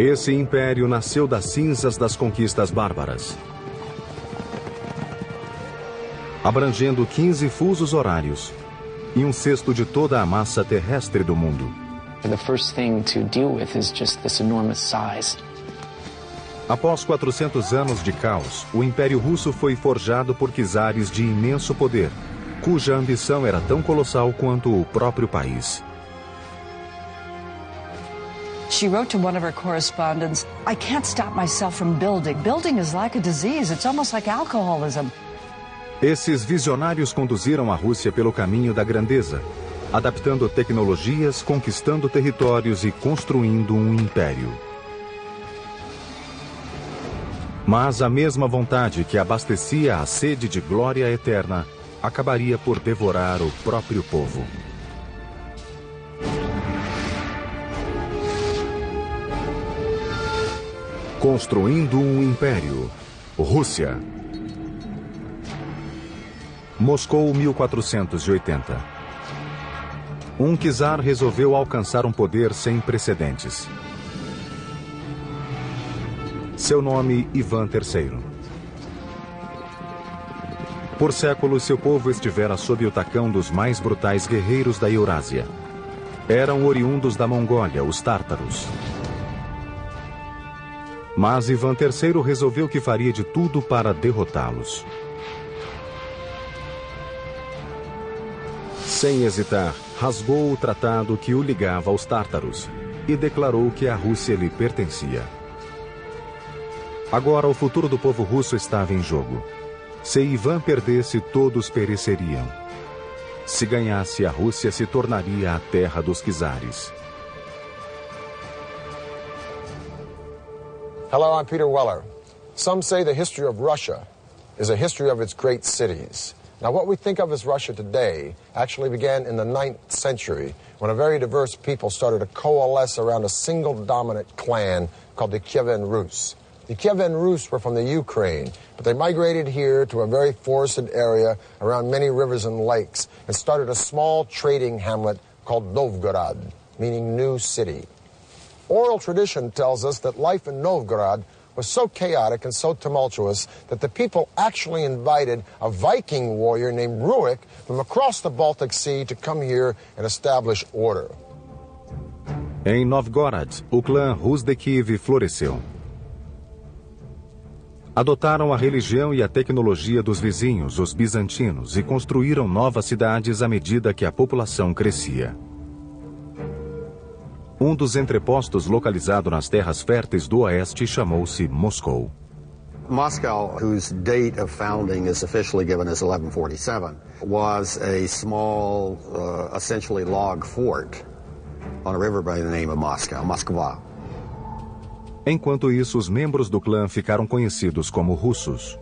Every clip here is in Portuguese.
Esse império nasceu das cinzas das conquistas bárbaras, abrangendo 15 fusos horários e um sexto de toda a massa terrestre do mundo. The first thing to deal with is just this enormous size. Após 400 anos de caos, o Império Russo foi forjado por czares de imenso poder, cuja ambição era tão colossal quanto o próprio país. She wrote to one of her correspondents, "I can't stop myself from building. Building is like a disease. It's almost like alcoholism." Esses visionários conduziram a Rússia pelo caminho da grandeza, adaptando tecnologias, conquistando territórios e construindo um império. Mas a mesma vontade que abastecia a sede de glória eterna acabaria por devorar o próprio povo. Construindo um império. Rússia. Moscou, 1480. Um czar resolveu alcançar um poder sem precedentes. Seu nome, Ivan III. Por séculos, seu povo estivera sob o tacão dos mais brutais guerreiros da Eurásia. Eram oriundos da Mongólia, os tártaros. Mas Ivan III resolveu que faria de tudo para derrotá-los. Sem hesitar, rasgou o tratado que o ligava aos tártaros e declarou que a Rússia lhe pertencia. Agora o futuro do povo russo estava em jogo. Se Ivan perdesse, todos pereceriam. Se ganhasse, a Rússia se tornaria a terra dos czares. Hello, I'm Peter Weller. Some say the history of Russia is a history of its great cities. Now, what we think of as Russia today actually began in the 9th century when a very diverse people started to coalesce around a single dominant clan called the Kievan Rus. The Kievan Rus were from the Ukraine, but they migrated here to a very forested area around many rivers and lakes and started a small trading hamlet called Novgorod, meaning new city. Oral tradition tells us that life in Novgorod was so chaotic and so tumultuous that the people actually invited a Viking warrior named Rurik from across the Baltic Sea to come here and establish order. Em Novgorod, o clã Rus de Kiev floresceu. Adotaram a religião e a tecnologia dos vizinhos, os bizantinos, e construíram novas cidades à medida que a população crescia. Um dos entrepostos localizado nas terras férteis do oeste chamou-se Moscou. Moscow, whose date of founding is officially given as 1147, was a small, essentially log fort on a river by the name of Moscow, Moskva. Enquanto isso, os membros do clã ficaram conhecidos como russos.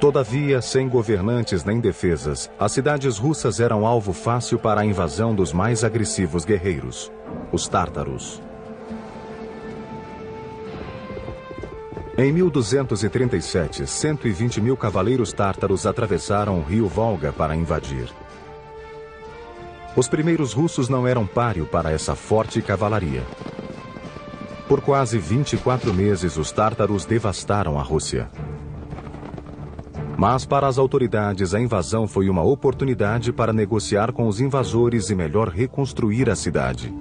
Todavia, sem governantes nem defesas, as cidades russas eram alvo fácil para a invasão dos mais agressivos guerreiros, os tártaros. Em 1237, 120 mil cavaleiros tártaros atravessaram o rio Volga para invadir. Os primeiros russos não eram páreo para essa forte cavalaria. Por quase 24 meses, os tártaros devastaram a Rússia. Mas para as autoridades, a invasão foi uma oportunidade para negociar com os invasores e melhor reconstruir a cidade.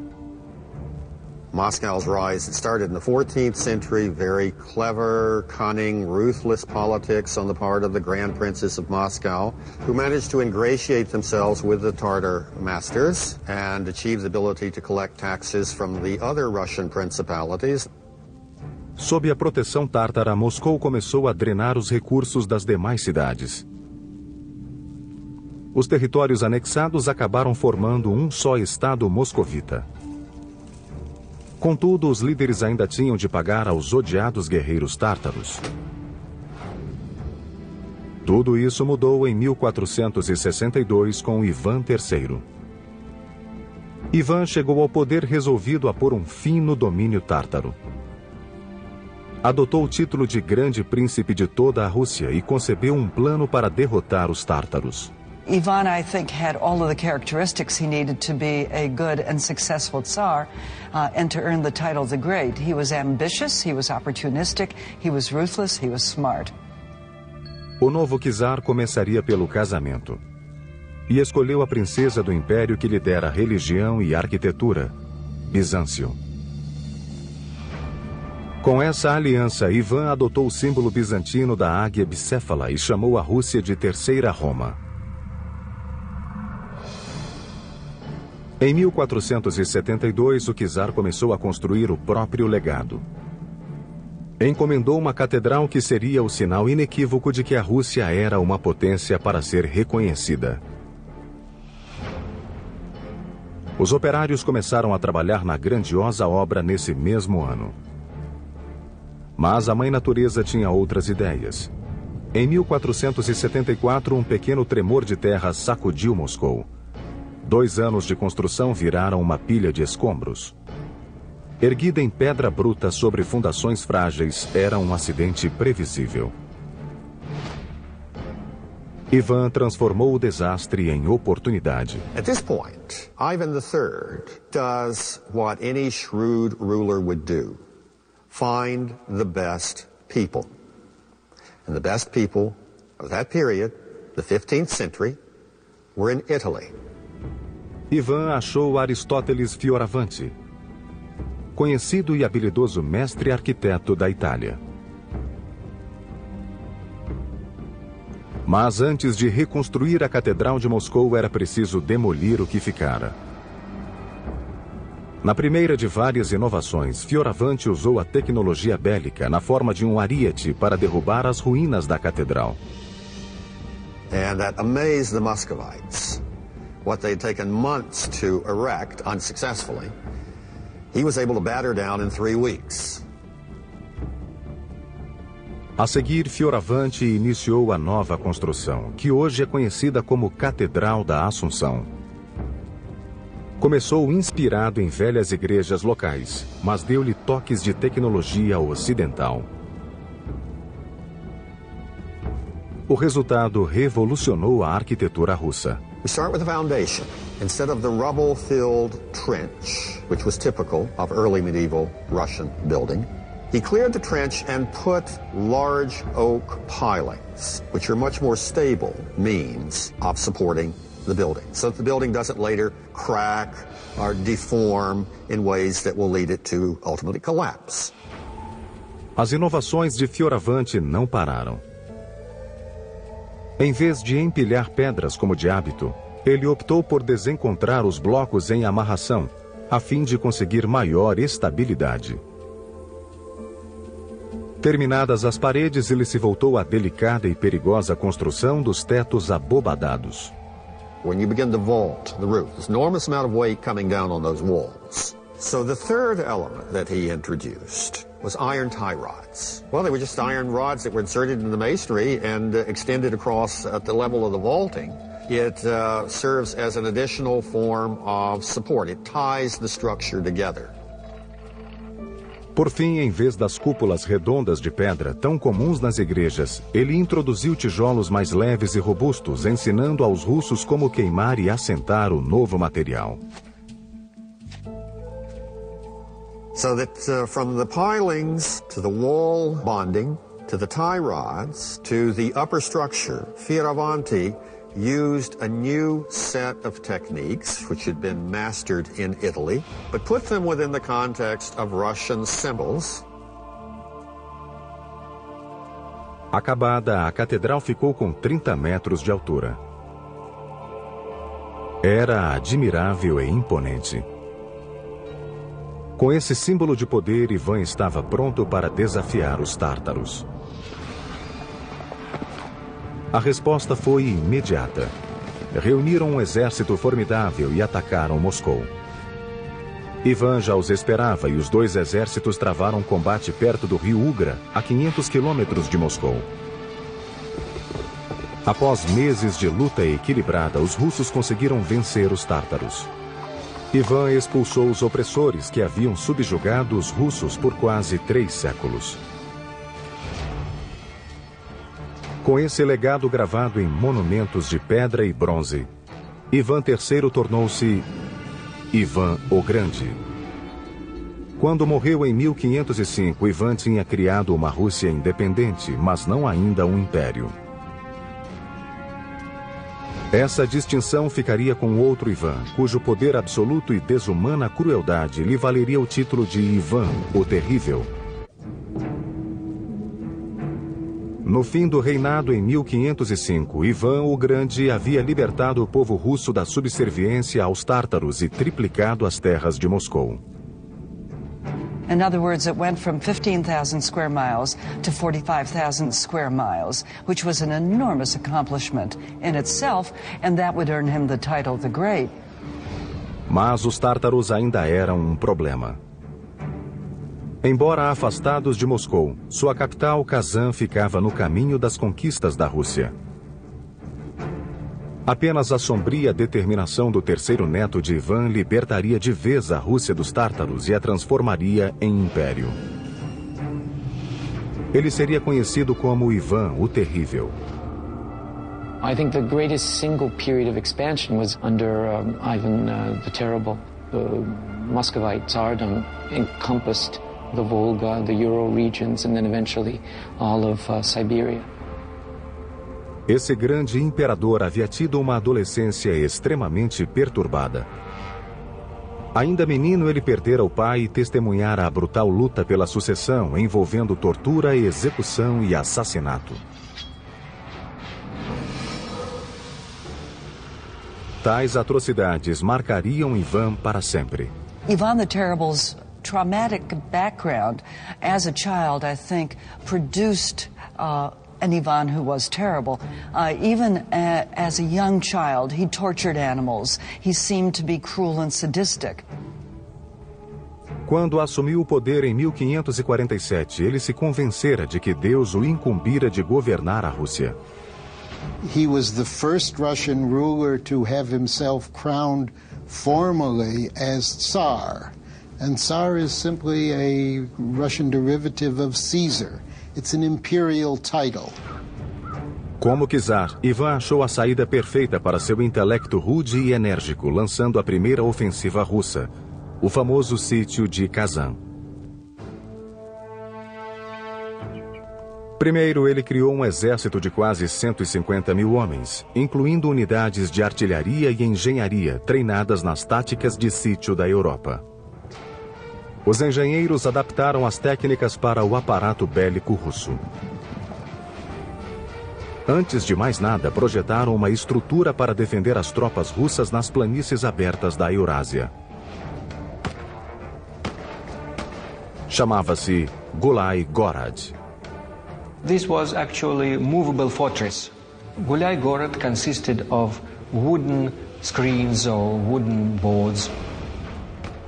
Moscow's rise started in the 14th century, very clever, cunning, ruthless politics on the part of the Grand Princes of Moscow, who managed to ingratiate themselves with the Tartar masters and achieve the ability to collect taxes from the other Russian principalities. Sob a proteção tártara, Moscou começou a drenar os recursos das demais cidades. Os territórios anexados acabaram formando um só estado moscovita. Contudo, os líderes ainda tinham de pagar aos odiados guerreiros tártaros. Tudo isso mudou em 1462 com Ivan III. Ivan chegou ao poder resolvido a pôr um fim no domínio tártaro. Adotou o título de Grande Príncipe de toda a Rússia e concebeu um plano para derrotar os tártaros. Ivan, I think, had all of the characteristics he needed to be a good and successful Tsar and to earn the title the Great. He was ambitious, he was opportunistic, he was ruthless, he was smart. O novo czar começaria pelo casamento. E escolheu a princesa do império que lhe dera religião e arquitetura, Bizâncio. Com essa aliança, Ivan adotou o símbolo bizantino da águia bicéfala e chamou a Rússia de Terceira Roma. Em 1472, o czar começou a construir o próprio legado. Encomendou uma catedral que seria o sinal inequívoco de que a Rússia era uma potência para ser reconhecida. Os operários começaram a trabalhar na grandiosa obra nesse mesmo ano. Mas a Mãe Natureza tinha outras ideias. Em 1474, um pequeno tremor de terra sacudiu Moscou. 2 anos de construção viraram uma pilha de escombros. Erguida em pedra bruta sobre fundações frágeis, era um acidente previsível. Ivan transformou o desastre em oportunidade. At this point, Ivan III does what any shrewd ruler would do. Find the best people. And the best people of that period, the 15th century, were in Italy. Ivan achou Aristóteles Fioravanti, conhecido e habilidoso mestre arquiteto da Itália. Mas antes de reconstruir a Catedral de Moscou, era preciso demolir o que ficara. Na primeira de várias inovações, Fioravanti usou a tecnologia bélica na forma de um ariete para derrubar as ruínas da catedral. And that amazed the Muscovites. What they'd taken months to erect unsuccessfully, he was able to batter down in 3 weeks. A seguir, Fioravanti iniciou a nova construção, que hoje é conhecida como Catedral da Assunção. Começou inspirado em velhas igrejas locais, mas deu-lhe toques de tecnologia ocidental. O resultado revolucionou a arquitetura russa. We start with the foundation. Instead of the rubble-filled trench, which was typical of early medieval Russian building, he cleared the trench and put large oak pilings, which are much more stable means of supporting the building, so that the building doesn't later crack or deform in ways that will lead it to ultimately collapse. As inovações de Fioravanti não pararam. Em vez de empilhar pedras como de hábito, ele optou por desencontrar os blocos em amarração, a fim de conseguir maior estabilidade. Terminadas as paredes, ele se voltou à delicada e perigosa construção dos tetos abobadados. When you begin to vault the roof, there's an enormous amount of weight coming down on those walls. So the third element that he introduced was iron tie rods. Well, they were just iron rods that were inserted in the masonry and extended across at the level of the vaulting. It serves as an additional form of support. It ties the structure together. Por fim, em vez das cúpulas redondas de pedra, tão comuns nas igrejas, ele introduziu tijolos mais leves e robustos, ensinando aos russos como queimar e assentar o novo material. So that from the pilings to the wall bonding, to the tie rods, to the upper structure, Fioravanti used a new set of techniques which had been mastered in Italy, but put them within the context of Russian symbols. Acabada, a catedral ficou com 30 metros de altura. Era admirável e imponente. Com esse símbolo de poder, Ivan estava pronto para desafiar os tártaros. A resposta foi imediata. Reuniram um exército formidável e atacaram Moscou. Ivan já os esperava e os 2 exércitos travaram um combate perto do rio Ugra, a 500 quilômetros de Moscou. Após meses de luta equilibrada, os russos conseguiram vencer os tártaros. Ivan expulsou os opressores que haviam subjugado os russos por quase 3 séculos. Com esse legado gravado em monumentos de pedra e bronze, Ivan III tornou-se Ivan o Grande. Quando morreu em 1505, Ivan tinha criado uma Rússia independente, mas não ainda um império. Essa distinção ficaria com outro Ivan, cujo poder absoluto e desumana crueldade lhe valeria o título de Ivan o Terrível. No fim do reinado em 1505, Ivan o Grande havia libertado o povo russo da subserviência aos tártaros e triplicado as terras de Moscou. In other words, it went from 15,000 square miles to 45,000 square miles, which was an enormous accomplishment in itself, and that would earn him the title the Great. Mas os tártaros ainda eram um problema. Embora afastados de Moscou, sua capital, Kazan, ficava no caminho das conquistas da Rússia. Apenas a sombria determinação do terceiro neto de Ivan libertaria de vez a Rússia dos tártaros e a transformaria em império. Ele seria conhecido como Ivan o Terrível. I think the greatest single period of expansion was under Ivan the Terrible. The Muscovite Tsardom encompassed the Volga, the Ural regions, and then eventually all of Siberia. Esse grande imperador havia tido uma adolescência extremamente perturbada. Ainda menino, ele perdera o pai e testemunhara a brutal luta pela sucessão, envolvendo tortura, execução e assassinato. Tais atrocidades marcariam Ivan para sempre. Ivan the Terrible's traumatic background as a child, I think, produced an Ivan who was terrible. Even as a young child, he tortured animals. He seemed to be cruel and sadistic. Quando assumiu o poder em 1547, ele se convencera de que Deus o incumbira de governar a Rússia. He was the first Russian ruler to have himself crowned formally as Tsar. And Tsar is simply a Russian derivative of Caesar. It's an imperial title. Como czar, Ivan achou a saída perfeita para seu intelecto rude e enérgico, lançando a primeira ofensiva russa, o famoso sítio de Kazan. Primeiro, ele criou um exército de quase 150 mil homens, incluindo unidades de artilharia e engenharia treinadas nas táticas de sítio da Europa. Os engenheiros adaptaram as técnicas para o aparato bélico russo. Antes de mais nada, projetaram uma estrutura para defender as tropas russas nas planícies abertas da Eurásia. Chamava-se Gulai Gorod. This was actually a movable fortress. Gulai Gorod consisted of wooden screens or wooden boards.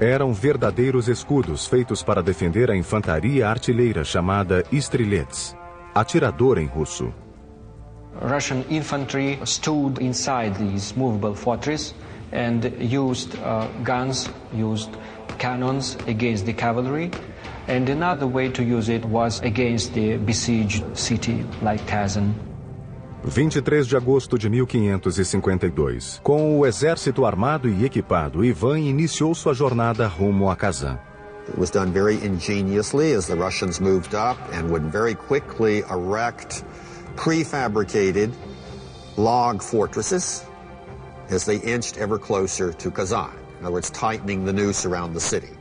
Eram verdadeiros escudos feitos para defender a infantaria artilheira chamada Strelets, atirador em russo. Russian infantry stood inside these movable fortress and used guns, used cannons against the cavalry. And another way to use it was against the besieged city like Kazan. 23 de agosto de 1552. Com o exército armado e equipado, Ivan iniciou sua jornada rumo a Kazan. It was done very ingeniously as the Russians moved up and would very quickly erect prefabricated log fortresses as they inched ever closer to Kazan. In other words, tightening the noose around the city.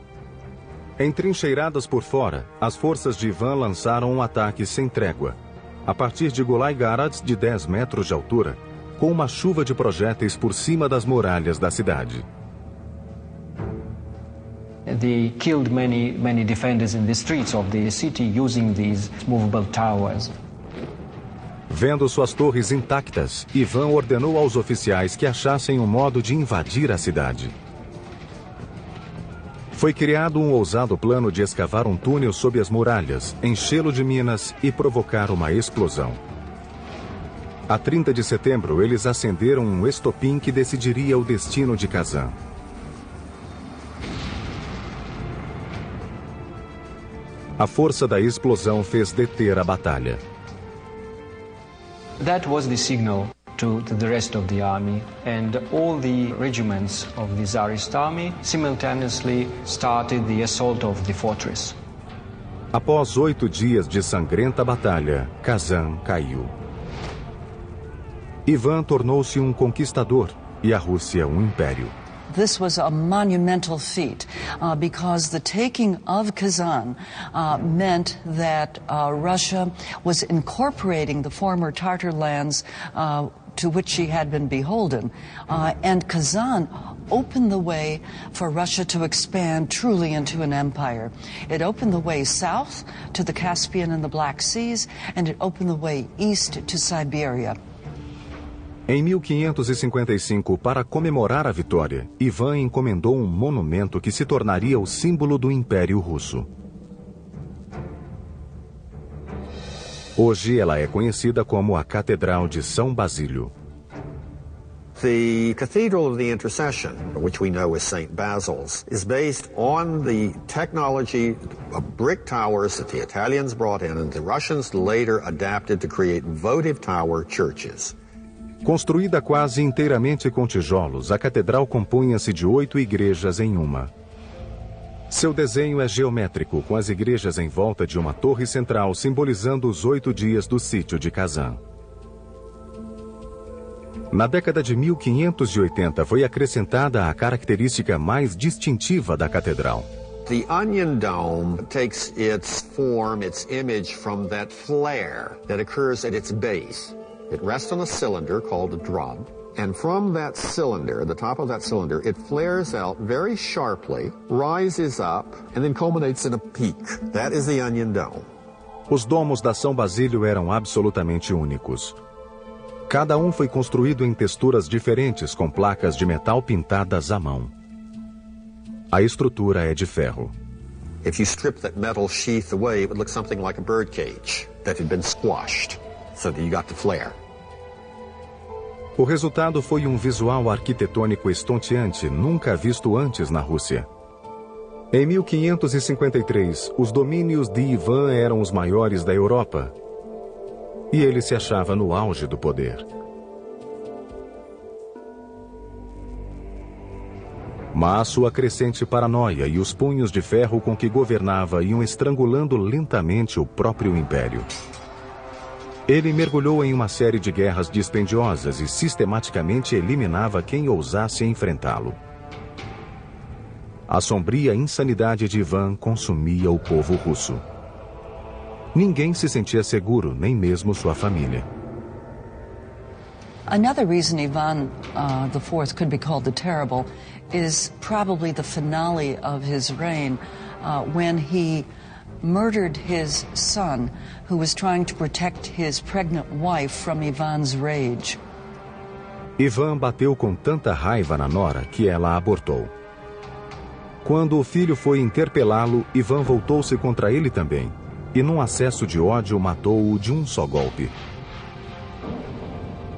Entrincheiradas por fora, as forças de Ivan lançaram um ataque sem trégua, a partir de Gulai Gorod, de 10 metros de altura, com uma chuva de projéteis por cima das muralhas da cidade. They killed many defenders in the streets of the city using these movable towers. Vendo suas torres intactas, Ivan ordenou aos oficiais que achassem um modo de invadir a cidade. Foi criado um ousado plano de escavar um túnel sob as muralhas, enchê-lo de minas e provocar uma explosão. A 30 de setembro, eles acenderam um estopim que decidiria o destino de Kazan. A força da explosão fez deter a batalha. That was the signal to the rest of the army, and all the regiments of the Tsarist army simultaneously started the assault of the fortress. Após 8 dias de sangrenta batalha, Kazan caiu. Ivan tornou-se um conquistador e a Rússia um império. This was a monumental feat because the taking of Kazan meant that Russia was incorporating the former Tatar lands to which she had been beholden. And Kazan opened the way for Russia to expand truly into an empire. It opened the way south to the Caspian and the Black Seas, and it opened the way east to Siberia. Em 1555, para comemorar a vitória, Ivan encomendou um monumento que se tornaria o símbolo do Império Russo. Hoje ela é conhecida como a Catedral de São Basílio. The Cathedral of the Intercession, which we know as St. Basil's, is based on the technology of brick towers that the Italians brought in and the Russians later adapted to create votive tower churches. Construída quase inteiramente com tijolos, a catedral compunha-se de 8 igrejas em uma. Seu desenho é geométrico, com as igrejas em volta de uma torre central, simbolizando os 8 dias do sítio de Kazan. Na década de 1580 foi acrescentada a característica mais distintiva da catedral. The onion dome takes its form, its image from that flare that occurs at its base. It rests on a cylinder called a drum, and from that cylinder, the top of that cylinder, it flares out very sharply, rises up, and then culminates in a peak. That is the onion dome. Os domos da São Basílio eram absolutamente únicos. Cada um foi construído em texturas diferentes com placas de metal pintadas à mão. A estrutura é de ferro. If you strip that metal sheath away, it would look something like a bird cage that had been squashed, so that you got the flare. O resultado foi um visual arquitetônico estonteante, nunca visto antes na Rússia. Em 1553, os domínios de Ivan eram os maiores da Europa. E ele se achava no auge do poder. Mas sua crescente paranoia e os punhos de ferro com que governava iam estrangulando lentamente o próprio império. Ele mergulhou em uma série de guerras dispendiosas e sistematicamente eliminava quem ousasse enfrentá-lo. A sombria insanidade de Ivan consumia o povo russo. Ninguém se sentia seguro, nem mesmo sua família. Another reason Ivan IV could be called the Terrible is probably the finale of his reign when he murdered his son, who was trying to protect his pregnant wife from Ivan's rage. Ivan bateu com tanta raiva na nora que ela abortou. Quando o filho foi interpelá-lo, Ivan voltou-se contra ele também, e num acesso de ódio matou-o de um só golpe.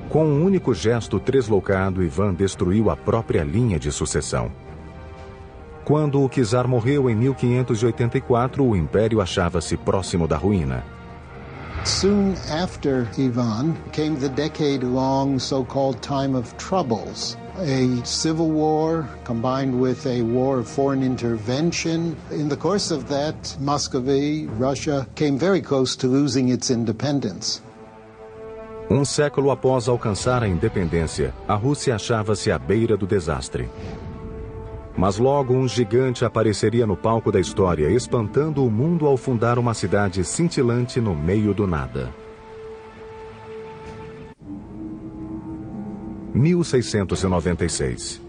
Com um único gesto tresloucado, Ivan destruiu a própria linha de sucessão. Quando o czar morreu em 1584, o império achava-se próximo da ruína. Soon after Ivan came the decade-long so-called time of troubles. A civil war combined with a war of foreign intervention. In the course of that, Muscovy, Russia, came very close to losing its independence. Um século após alcançar a independência, a Rússia achava-se à beira do desastre. Mas logo um gigante apareceria no palco da história, espantando o mundo ao fundar uma cidade cintilante no meio do nada. 1696.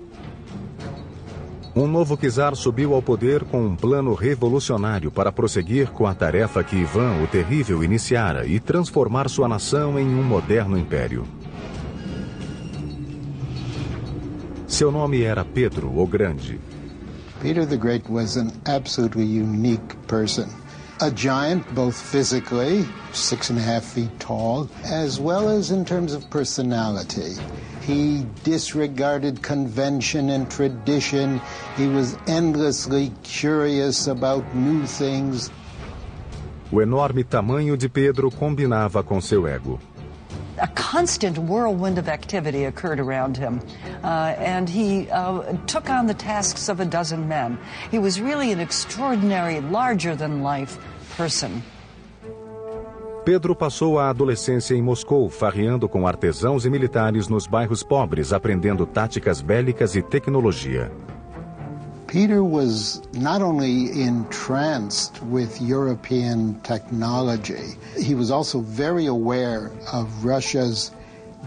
Um novo czar subiu ao poder com um plano revolucionário para prosseguir com a tarefa que Ivan o Terrível iniciara e transformar sua nação em um moderno império. Seu nome era Pedro o Grande. Peter the Great was an absolutely unique person. A giant, both physically, 6.5 feet tall, as well as in terms of personality. He disregarded convention and tradition. He was endlessly curious about new things. O enorme tamanho de Pedro combinava com seu ego. A constant whirlwind of activity occurred around him, and he took on the tasks of a dozen men. He was really an extraordinary, larger-than-life person. Pedro passou a adolescência em Moscou, farreando com artesãos e militares nos bairros pobres, aprendendo táticas bélicas e tecnologia. Peter was not only entranced with European technology, he was also very aware of Russia's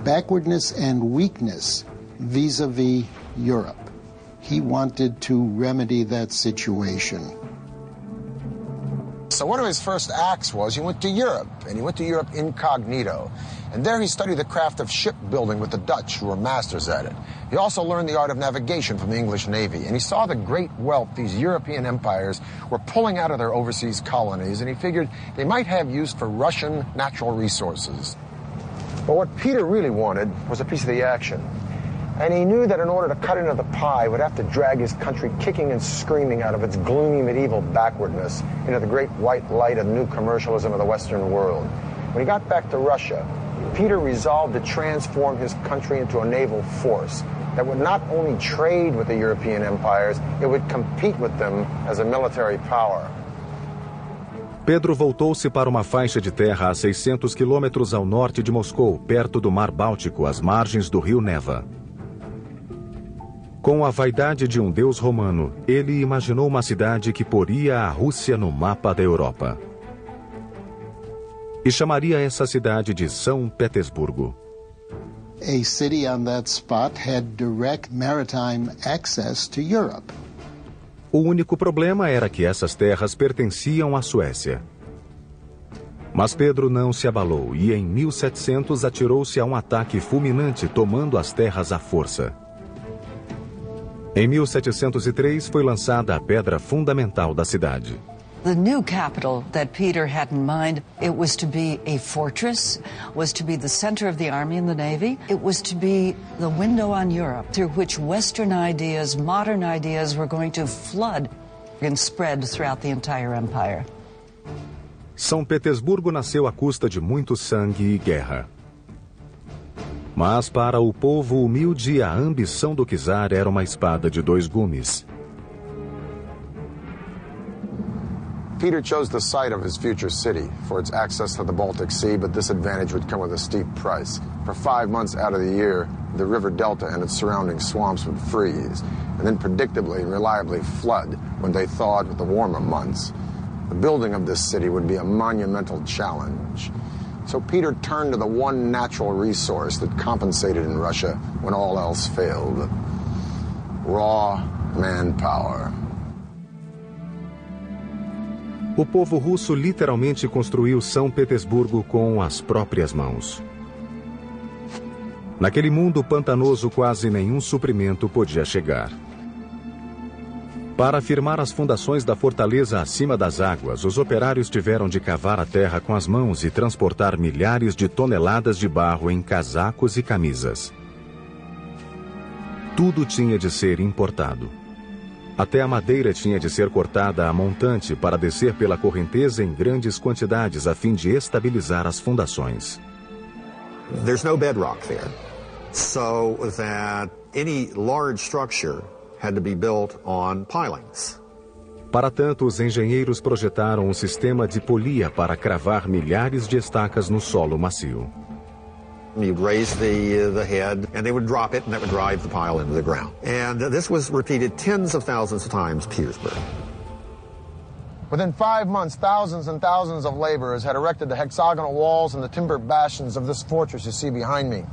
backwardness and weakness vis-a-vis Europe. He wanted to remedy that situation. So one of his first acts was he went to Europe, and he went to Europe incognito. And there he studied the craft of shipbuilding with the Dutch, who were masters at it. He also learned the art of navigation from the English Navy, and he saw the great wealth these European empires were pulling out of their overseas colonies, and he figured they might have use for Russian natural resources. But what Peter really wanted was a piece of the action. And he knew that in order to cut into the pie, he would have to drag his country kicking and screaming out of its gloomy medieval backwardness into the great white light of new commercialism of the Western world. When he got back to Russia, Peter resolved to transform his country into a naval force that would not only trade with the European empires, it would compete with them as a military power. Pedro voltou-se para uma faixa de terra a 600 quilômetros ao norte de Moscou, perto do Mar Báltico, às margens do rio Neva. Com a vaidade de um deus romano, ele imaginou uma cidade que poria a Rússia no mapa da Europa. E chamaria essa cidade de São Petersburgo. A city on that spot had direct maritime access to Europe. O único problema era que essas terras pertenciam à Suécia. Mas Pedro não se abalou e em 1700 atirou-se a um ataque fulminante, tomando as terras à força. Em 1703 foi lançada a pedra fundamental da cidade. The new capital that Peter had in mind, it was to be a fortress, was to be the center of the army and the navy. It was to be the window on Europe through which Western ideas, modern ideas were going to flood and spread throughout the entire empire. São Petersburgo nasceu à custa de muito sangue e guerra. Mas para o povo humilde, a ambição do czar era uma espada de dois gumes. Peter chose the site of his future city for its access to the Baltic Sea, but this advantage would come with a steep price. For 5 months out of the year, the river delta and its surrounding swamps would freeze, and then predictably and reliably flood when they thawed with the warmer months. The building of this city would be a monumental challenge. So Peter turned to the one natural resource that compensated in Russia when all else failed: raw manpower. O povo russo literalmente construiu São Petersburgo com as próprias mãos. Naquele mundo pantanoso, quase nenhum suprimento podia chegar. Para firmar as fundações da fortaleza acima das águas, os operários tiveram de cavar a terra com as mãos e transportar milhares de toneladas de barro em casacos e camisas. Tudo tinha de ser importado. Até a madeira tinha de ser cortada a montante para descer pela correnteza em grandes quantidades a fim de estabilizar as fundações. There's no bedrock there, so that any large structure had to be built on pilings. Para tanto, os engenheiros projetaram um sistema de polia para cravar milhares de estacas no solo macio. You'd raise the head, and they would drop it, and that would drive the pile into the ground. And this was repeated tens of thousands of times in Petersburg. Within 5 months, thousands and thousands of laborers had erected the hexagonal walls and the timber bastions of this fortress you see behind me.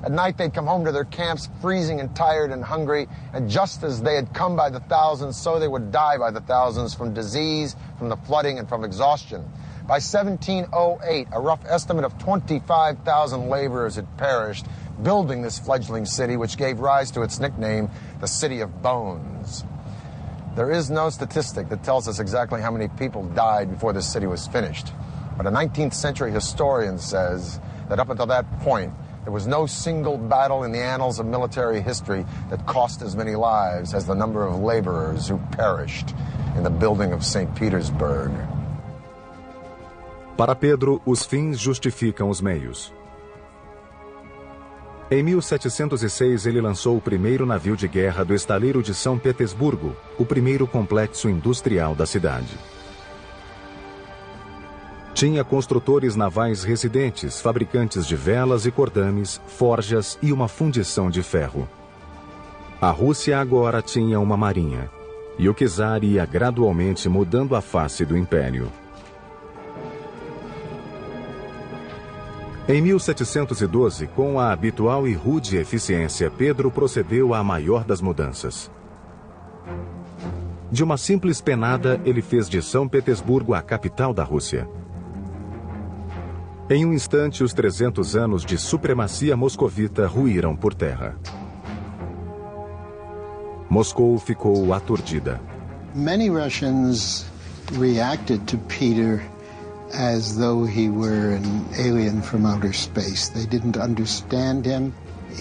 At night, they'd come home to their camps freezing and tired and hungry, and just as they had come by the thousands, so they would die by the thousands from disease, from the flooding, and from exhaustion. By 1708, a rough estimate of 25,000 laborers had perished building this fledgling city, which gave rise to its nickname, the City of Bones. There is no statistic that tells us exactly how many people died before this city was finished, but a 19th century historian says that up until that point, there was no single battle in the annals of military history that cost as many lives as the number of laborers who perished in the building of St. Petersburg. Para Pedro, os fins justificam os meios. Em 1706, ele lançou o primeiro navio de guerra do estaleiro de São Petersburgo, o primeiro complexo industrial da cidade. Tinha construtores navais residentes, fabricantes de velas e cordames, forjas e uma fundição de ferro. A Rússia agora tinha uma marinha, e o czar ia gradualmente mudando a face do império. Em 1712, com a habitual e rude eficiência, Pedro procedeu à maior das mudanças. De uma simples penada, ele fez de São Petersburgo a capital da Rússia. Em um instante, os 300 anos de supremacia moscovita ruíram por terra. Moscou ficou aturdida. Many Russians reacted to Peter as though he were an alien from outer space. They didn't understand him.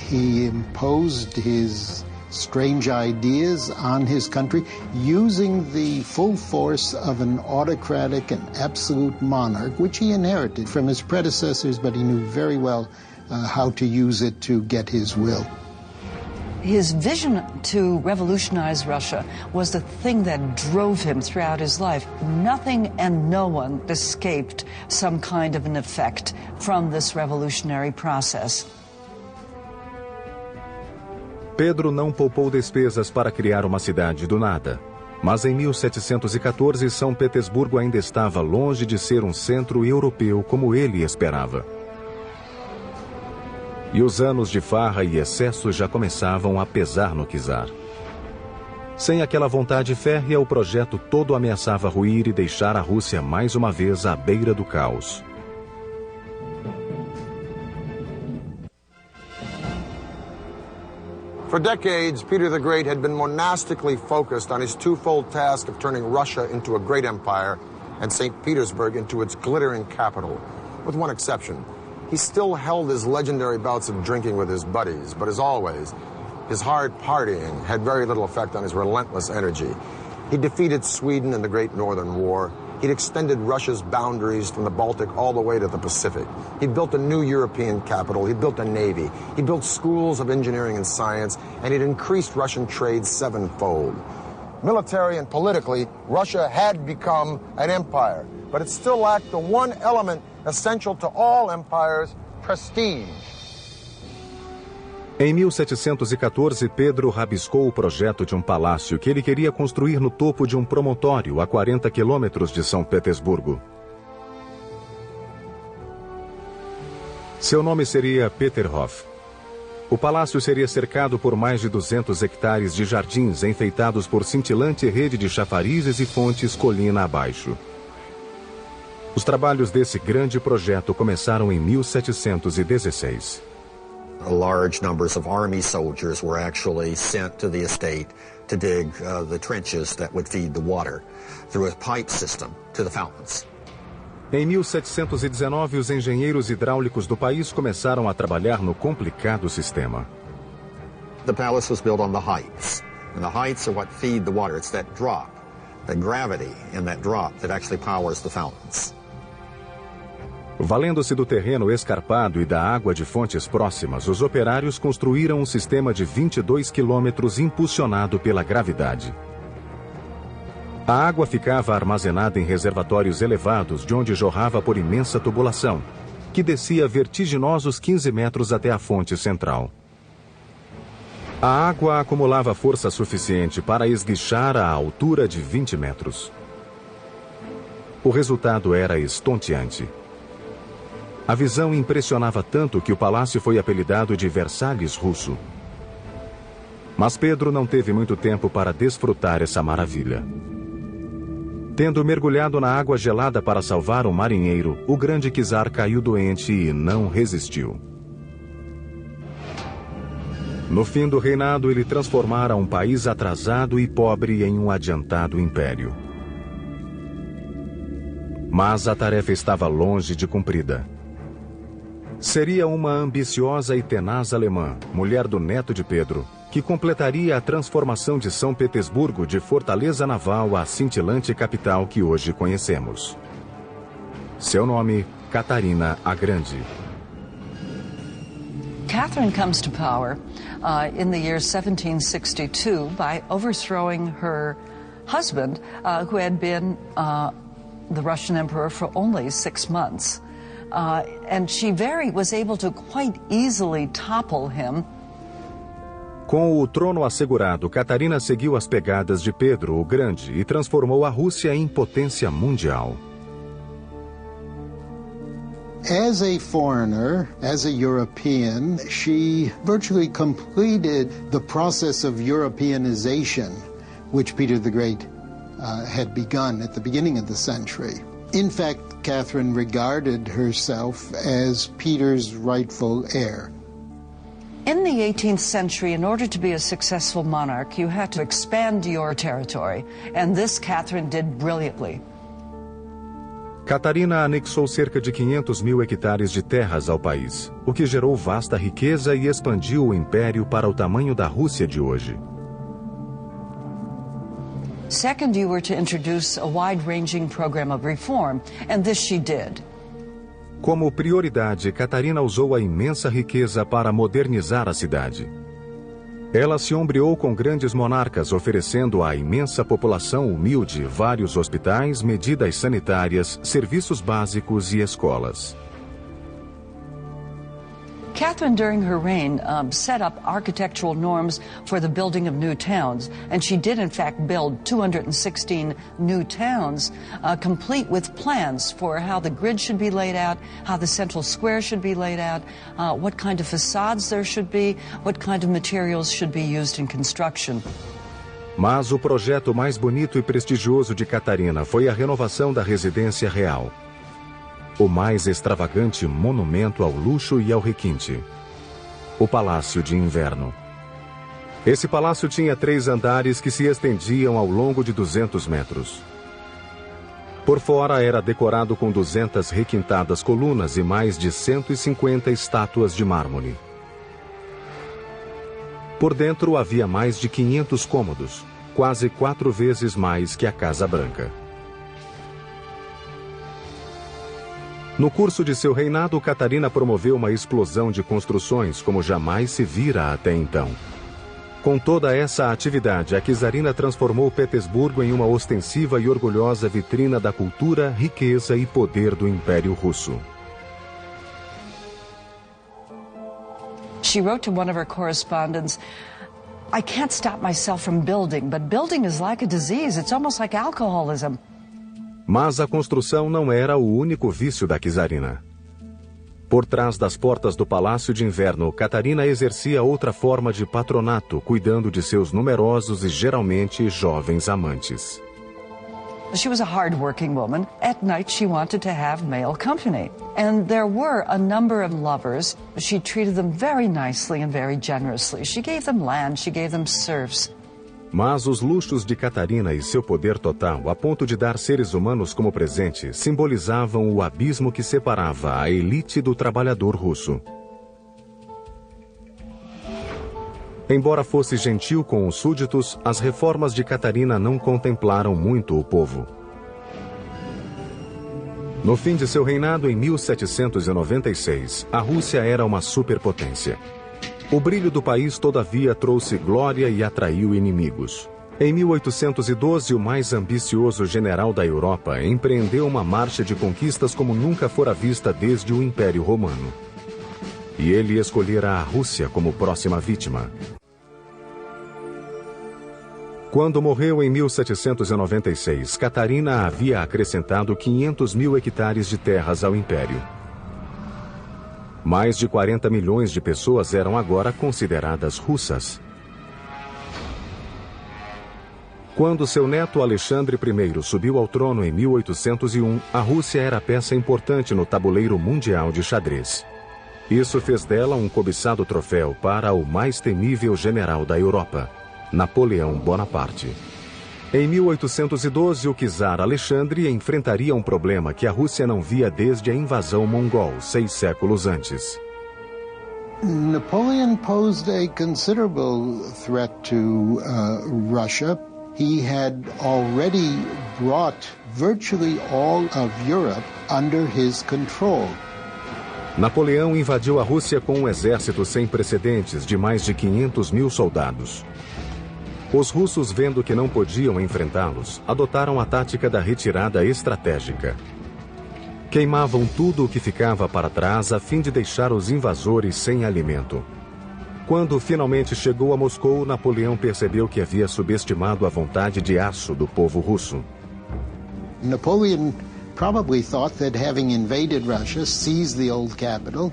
He imposed his strange ideas on his country using the full force of an autocratic and absolute monarch, which he inherited from his predecessors, but he knew very well how to use it to get his will. His vision to revolutionize Russia was the thing that drove him throughout his life. Nothing and no one escaped some kind of an effect from this revolutionary process. Pedro não poupou despesas para criar uma cidade do nada. Mas em 1714, São Petersburgo ainda estava longe de ser um centro europeu como ele esperava. E os anos de farra e excesso já começavam a pesar no czar. Sem aquela vontade férrea, o projeto todo ameaçava ruir e deixar a Rússia mais uma vez à beira do caos. For decades, Peter the Great had been monastically focused on his twofold task of turning Russia into a great empire and St. Petersburg into its glittering capital, with one exception. He still held his legendary bouts of drinking with his buddies, but as always, his hard partying had very little effect on his relentless energy. He defeated Sweden in the Great Northern War. He'd extended Russia's boundaries from the Baltic all the way to the Pacific. He'd built a new European capital. He'd built a navy. He built schools of engineering and science, and he'd increased Russian trade sevenfold. Military and politically, Russia had become an empire, but it still lacked the one element essential to all empires, prestige. Em 1714, Pedro rabiscou o projeto de um palácio que ele queria construir no topo de um promontório a 40 quilômetros de São Petersburgo. Seu nome seria Peterhof. O palácio seria cercado por mais de 200 hectares de jardins enfeitados por cintilante rede de chafarizes e fontes colina abaixo. Os trabalhos desse grande projeto começaram em 1716. Large numbers of army soldiers were actually sent to the estate to dig the trenches that would feed the water through a pipe system to the fountains. Em 1719, os engenheiros hidráulicos do país começaram a trabalhar no complicado sistema. The palace was built on the heights, and the heights are what feed the water. It's that drop, the gravity in that drop that actually powers the fountains. Valendo-se do terreno escarpado e da água de fontes próximas, os operários construíram um sistema de 22 quilômetros impulsionado pela gravidade. A água ficava armazenada em reservatórios elevados, de onde jorrava por imensa tubulação, que descia vertiginosos 15 metros até a fonte central. A água acumulava força suficiente para esguichar a altura de 20 metros. O resultado era estonteante. A visão impressionava tanto que o palácio foi apelidado de Versalhes russo. Mas Pedro não teve muito tempo para desfrutar essa maravilha. Tendo mergulhado na água gelada para salvar um marinheiro, o grande czar caiu doente e não resistiu. No fim do reinado, ele transformara um país atrasado e pobre em um adiantado império. Mas a tarefa estava longe de cumprida. Seria uma ambiciosa e tenaz alemã, mulher do neto de Pedro, que completaria a transformação de São Petersburgo de fortaleza naval à cintilante capital que hoje conhecemos. Seu nome, Catarina a Grande. Catherine comes to power in the year 1762 by overthrowing her husband, who had been the Russian emperor for only 6 months. And she was able to quite easily topple him. Com o trono assegurado, Catarina seguiu as pegadas de Pedro o Grande e transformou a Rússia em potência mundial. As a foreigner, as a European, she virtually completed the process of Europeanization, which Peter the Great had begun at the beginning of the century. In fact, Catherine regarded herself as Peter's rightful heir. In the 18th century, in order to be a successful monarch, you had to expand your territory, and this Catherine did brilliantly. Catarina anexou cerca de 500 mil hectares de terras ao país, o que gerou vasta riqueza e expandiu o império para o tamanho da Rússia de hoje. Second, you were to introduce a wide-ranging program of reform, and this she did. Como prioridade, Catarina usou a imensa riqueza para modernizar a cidade. Ela se ombreou com grandes monarcas, oferecendo à imensa população humilde vários hospitais, medidas sanitárias, serviços básicos e escolas. Catherine, during her reign, set up architectural norms for the building of new towns, and she did, in fact, build 216 new towns, complete with plans for how the grid should be laid out, how the central square should be laid out, what kind of facades there should be, what kind of materials should be used in construction. Mas o projeto mais bonito e prestigioso de Catarina foi a renovação da residência real. O mais extravagante monumento ao luxo e ao requinte. O Palácio de Inverno. Esse palácio tinha 3 andares que se estendiam ao longo de 200 metros. Por fora era decorado com 200 requintadas colunas e mais de 150 estátuas de mármore. Por dentro havia mais de 500 cômodos, quase 4 vezes mais que a Casa Branca. No curso de seu reinado, Catarina promoveu uma explosão de construções como jamais se vira até então. Com toda essa atividade, a czarina transformou Petersburgo em uma ostensiva e orgulhosa vitrina da cultura, riqueza e poder do Império Russo. She wrote to one of her correspondents, "I can't stop myself from building, but building is like a disease. It's almost like alcoholism." Mas a construção não era o único vício da czarina. Por trás das portas do Palácio de Inverno, Catarina exercia outra forma de patronato, cuidando de seus numerosos e geralmente jovens amantes. She was a hard-working woman. At night, she wanted to have male company. And there were a number of lovers. She treated them very nicely and very generously. She gave them land, she gave them serfs. Mas os luxos de Catarina e seu poder total, a ponto de dar seres humanos como presente, simbolizavam o abismo que separava a elite do trabalhador russo. Embora fosse gentil com os súditos, as reformas de Catarina não contemplaram muito o povo. No fim de seu reinado, em 1796, a Rússia era uma superpotência. O brilho do país, todavia, trouxe glória e atraiu inimigos. Em 1812, o mais ambicioso general da Europa empreendeu uma marcha de conquistas como nunca fora vista desde o Império Romano. E ele escolhera a Rússia como próxima vítima. Quando morreu em 1796, Catarina havia acrescentado 500 mil hectares de terras ao Império. Mais de 40 milhões de pessoas eram agora consideradas russas. Quando seu neto Alexandre I subiu ao trono em 1801, a Rússia era peça importante no tabuleiro mundial de xadrez. Isso fez dela um cobiçado troféu para o mais temível general da Europa, Napoleão Bonaparte. Em 1812, o czar Alexandre enfrentaria um problema que a Rússia não via desde a invasão mongol, 6 séculos antes. Napoleon posed a considerable threat to Russia. He had already brought virtually all of Europe under his control. Napoleão invadiu a Rússia com um exército sem precedentes de mais de 500 mil soldados. Os russos, vendo que não podiam enfrentá-los, adotaram a tática da retirada estratégica. Queimavam tudo o que ficava para trás a fim de deixar os invasores sem alimento. Quando finalmente chegou a Moscou, Napoleão percebeu que havia subestimado a vontade de aço do povo russo. Napoleon probably thought that having invaded Russia, seized the old capital,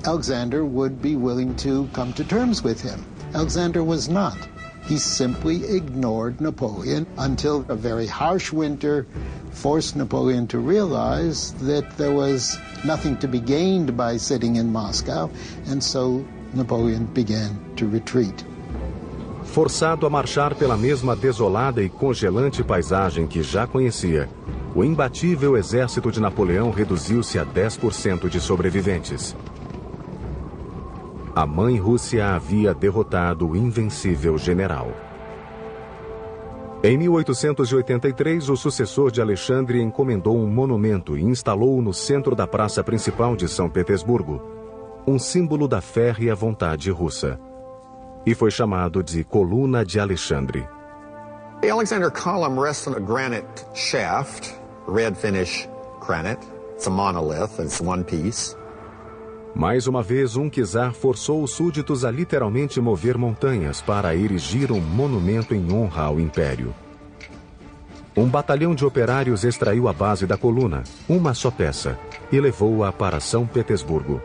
Alexander would be willing to come to terms with him. Alexander was not. He simply ignored Napoleon until a very harsh winter forced Napoleon to realize that there was nothing to be gained by sitting in Moscow, and so Napoleon began to retreat. Forçado a marchar pela mesma desolada e congelante paisagem que já conhecia, o imbatível exército de Napoleão reduziu-se a 10% de sobreviventes. A mãe Rússia havia derrotado o invencível general. Em 1883, o sucessor de Alexandre encomendou um monumento e instalou-o no centro da praça principal de São Petersburgo, um símbolo da férrea vontade russa. E foi chamado de Coluna de Alexandre. The Alexander Column rests on a granite shaft, red finish granite. It's a monolith, it's one piece. Mais uma vez, um czar forçou os súditos a literalmente mover montanhas para erigir um monumento em honra ao império. Um batalhão de operários extraiu a base da coluna, uma só peça, e levou-a para São Petersburgo.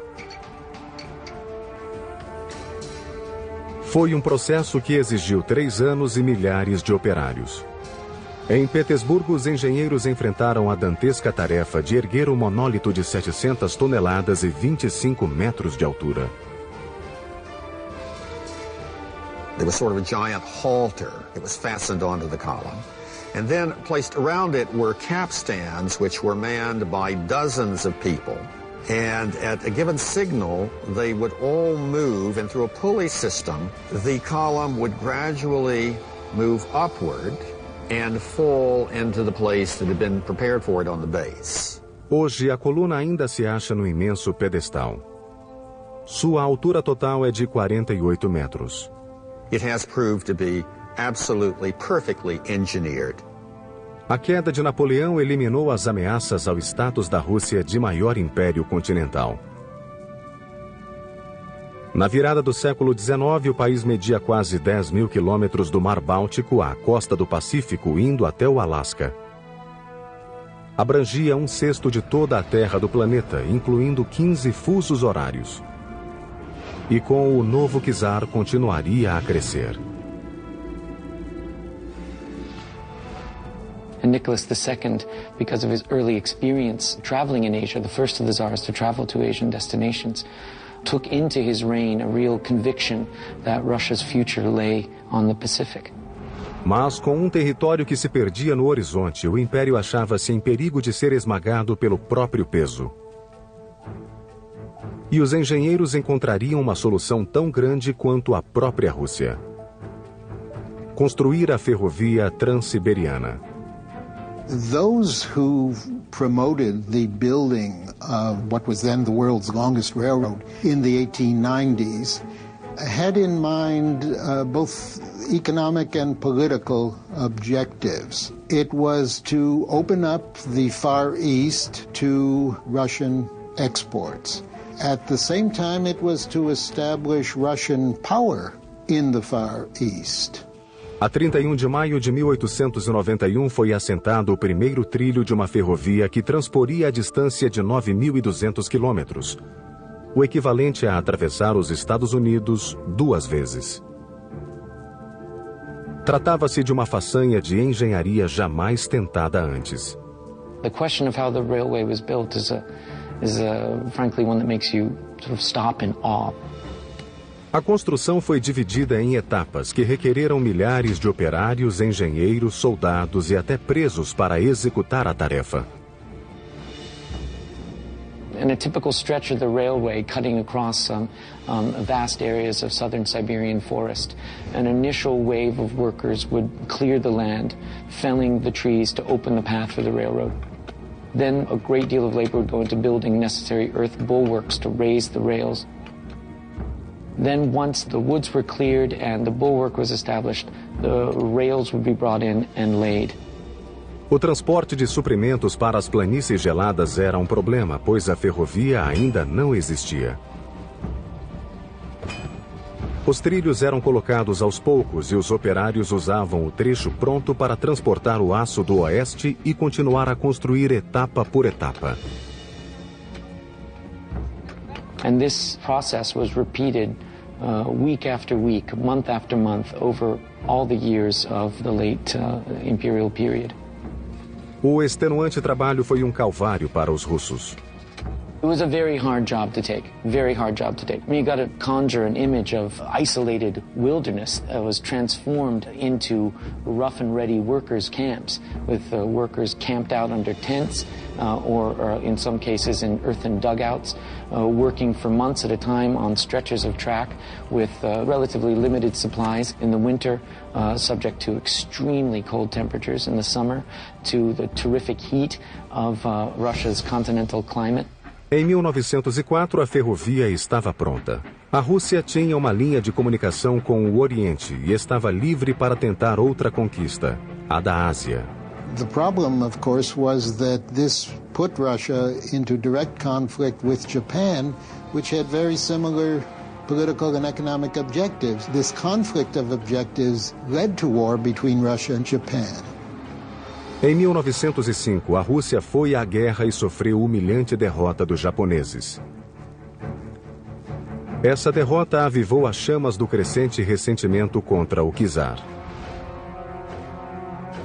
Foi um processo que exigiu 3 anos e milhares de operários. Em Petersburgo, os engenheiros enfrentaram a dantesca tarefa de erguer um monólito de 700 toneladas e 25 metros de altura. There was sort of a giant halter that was fastened onto the column. And then placed around it were capstans which were manned by dozens of people. And at a given signal, they would all move, and through a pulley system, the column would gradually move upward and fall into the place that had been prepared for it on the base. Hoje, a coluna ainda se acha no imenso pedestal. Sua altura total é de 48 metros. It has proved to be absolutely perfectly engineered. A queda de Napoleão eliminou as ameaças ao status da Rússia de maior império continental. Na virada do século XIX, o país media quase 10 mil quilômetros do Mar Báltico à costa do Pacífico, indo até o Alasca. Abrangia 1/6 de toda a terra do planeta, incluindo 15 fusos horários. E com o novo czar continuaria a crescer. And Nicholas II, because of his early experience traveling in Asia, the first of the czars to travel to Asian destinations, took into his reign a real conviction that Russia's future lay on the Pacific. Mas com um território que se perdia no horizonte, o império achava-se em perigo de ser esmagado pelo próprio peso. E os engenheiros encontrariam uma solução tão grande quanto a própria Rússia: construir a ferrovia Transiberiana. Those who promoted the building of what was then the world's longest railroad in the 1890s had in mind both economic and political objectives. It was to open up the Far East to Russian exports. At the same time, it was to establish Russian power in the Far East. A 31 de maio de 1891 foi assentado o primeiro trilho de uma ferrovia que transporia a distância de 9.200 quilômetros, o equivalente a atravessar os Estados Unidos 2 vezes. Tratava-se de uma façanha de engenharia jamais tentada antes. The question of how the railway was built is frankly one that makes you sort of stop in awe. A construção foi dividida em etapas que requereram milhares de operários, engenheiros, soldados e até presos para executar a tarefa. In a typical stretch of the railway cutting across vast areas of southern Siberian forest, an initial wave of workers would clear the land, felling the trees to open the path for the railroad. Then a great deal of labor would go into building necessary earth bulwarks to raise the rails. Then once the woods were cleared and the bulwark was established, the rails would be brought in and laid. O transporte de suprimentos para as planícies geladas era um problema, pois a ferrovia ainda não existia. Os trilhos eram colocados aos poucos e os operários usavam o trecho pronto para transportar o aço do oeste e continuar a construir etapa por etapa. And this process was repeated week after week, month after month, over all the years of the late imperial period. O extenuante trabalho foi um calvário para os russos. It was a very hard job to take, very hard job to take. I mean, you got to conjure an image of isolated wilderness that was transformed into rough and ready workers' camps with workers camped out under tents or in some cases in earthen dugouts, working for months at a time on stretches of track with relatively limited supplies in the winter, subject to extremely cold temperatures in the summer, to the terrific heat of Russia's continental climate. Em 1904, a ferrovia estava pronta. A Rússia tinha uma linha de comunicação com o Oriente e estava livre para tentar outra conquista, a da Ásia. The problem, of course, was that this put Russia into direct conflict with Japan, which had very similar political and economic objectives. This conflict of objectives led to war between Russia and Japan. Em 1905, a Rússia foi à guerra e sofreu humilhante derrota dos japoneses. Essa derrota avivou as chamas do crescente ressentimento contra o czar.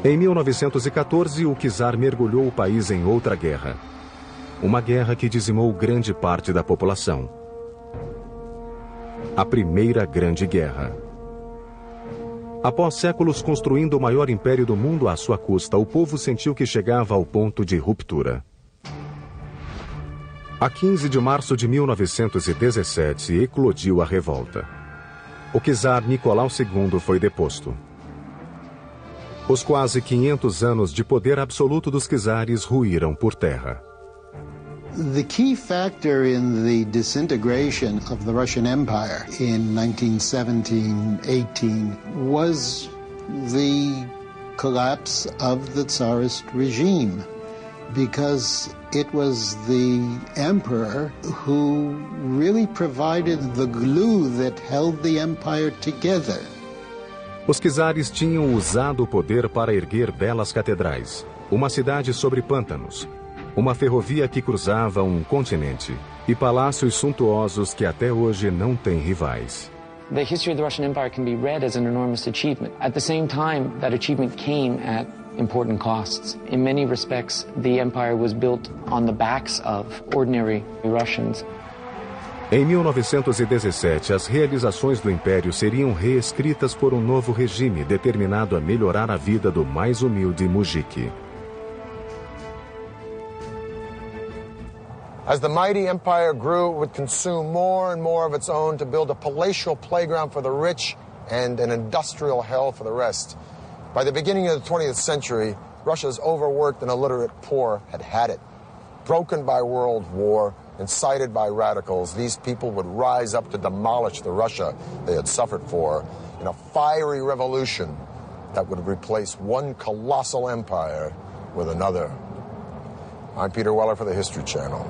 Em 1914, o czar mergulhou o país em outra guerra. Uma guerra que dizimou grande parte da população. A Primeira Grande Guerra. Após séculos construindo o maior império do mundo à sua custa, o povo sentiu que chegava ao ponto de ruptura. A 15 de março de 1917, eclodiu a revolta. O czar Nicolau II foi deposto. Os quase 500 anos de poder absoluto dos czares ruíram por terra. The key factor in the disintegration of the Russian Empire in 1917-18 was the collapse of the Tsarist regime, because it was the emperor who really provided the glue that held the empire together. Os czares tinham usado o poder para erguer belas catedrais, uma cidade sobre pântanos, uma ferrovia que cruzava um continente e palácios suntuosos que até hoje não têm rivais. The history of the Russian Empire can be read as an enormous achievement. At the same time, that achievement came at important costs. In many respects, the empire was built on the backs of ordinary Russians. Em 1917, as realizações do Império seriam reescritas por um novo regime determinado a melhorar a vida do mais humilde mujiki. As the mighty empire grew, it would consume more and more of its own to build a palatial playground for the rich and an industrial hell for the rest. By the beginning of the 20th century, Russia's overworked and illiterate poor had had it. Broken by world war, incited by radicals, these people would rise up to demolish the Russia they had suffered for in a fiery revolution that would replace one colossal empire with another. I'm Peter Weller for the History Channel.